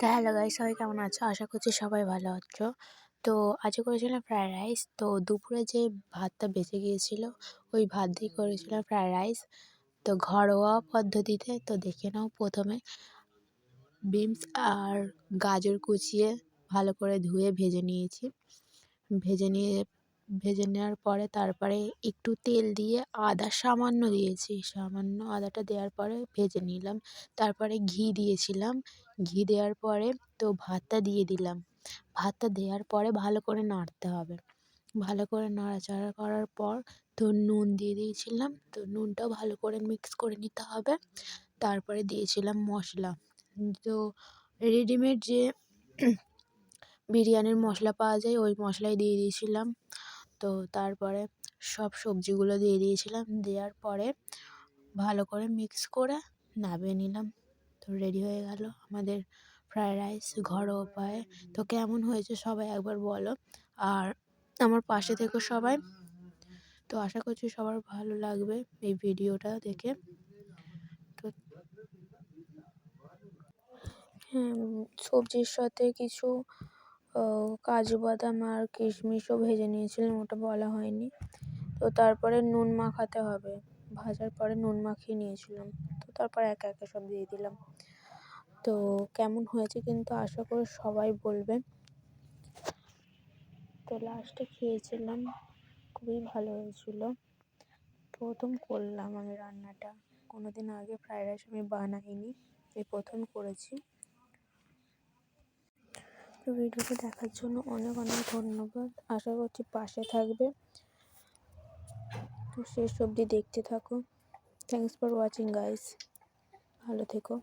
তো hello guys, সবাই কেমন আছো? আশা করছি সবাই ভালো আছো। তো আজকে করেছিলাম ফ্রায়েড রাইস। তো দুপুরে যে ভাতটা বেঁচে গিয়েছিল ওই ভাত দিয়ে করেছিলাম ফ্রায়েড রাইস। তো ঘরোয়া পদ্ধতিতে। তো দেখে নাও, প্রথমে বিনস আর গাজর কুচিয়ে ভালো করে ধুয়ে ভেজে নিয়েছি। ভেজে নিয়ে ভেজে নেওয়ার পরে তারপরে একটু তেল দিয়ে আদা সামান্য দিয়েছি, সামান্য আদাটা দেওয়ার পরে ভেজে নিলাম। তারপরে ঘি দিয়েছিলাম, ঘি দেওয়ার পরে তো ভাতটা দিয়ে দিলাম। ভাতটা দেওয়ার পরে ভালো করে নাড়তে হবে। ভালো করে নাড়াচাড়া করার পর তো নুন দিয়ে দিয়েছিলাম, তো নুনটাও ভালো করে মিক্স করে নিতে হবে। তারপরে দিয়েছিলাম মশলা। তো রেডিমেড যে বিরিয়ানির মশলা পাওয়া যায় ওই মশলাই দিয়ে দিয়েছিলাম। তো তারপরে সব সবজিগুলো দিয়ে দিয়েছিলাম, দেওয়ার পরে ভালো করে মিক্স করে নামিয়ে নিলাম। তো রেডি হয়ে গেল আমাদের ফ্রায়েড রাইস ঘরোয়া উপায়ে। তো কেমন হয়েছে সবাই একবার বলো, আর আমার পাশে থেকো সবাই। তো আশা করছি সবার ভালো লাগবে এই ভিডিওটা দেখে। তো সবজির সাথে কিছু কাজু বাদাম আর কিশমিশও ভেজে নিয়েছিলাম, ওটা বলা হয়নি। তো তারপরে নুন মাখাতে হবে, ভাজার পরে নুন মাখিয়ে নিয়েছিলাম। তো তারপর একে একে সব দিয়ে দিলাম। তো কেমন হয়েছে কিন্তু আশা করি সবাই বলবে। তো লাস্টে খেয়েছিলাম, খুবই ভালো হয়েছিল। প্রথম করলাম আমি রান্নাটা, কোনোদিন আগে ফ্রায়েড রাইস আমি বানাইনি, এই প্রথম করেছি। তো ভিডিওটা দেখার জন্য অনেক অনেক ধন্যবাদ। আশা করছি পাশে থাকবে। তো শেষ অবধি দেখতে থাকো। Thanks for watching guys. ভালো থেকো।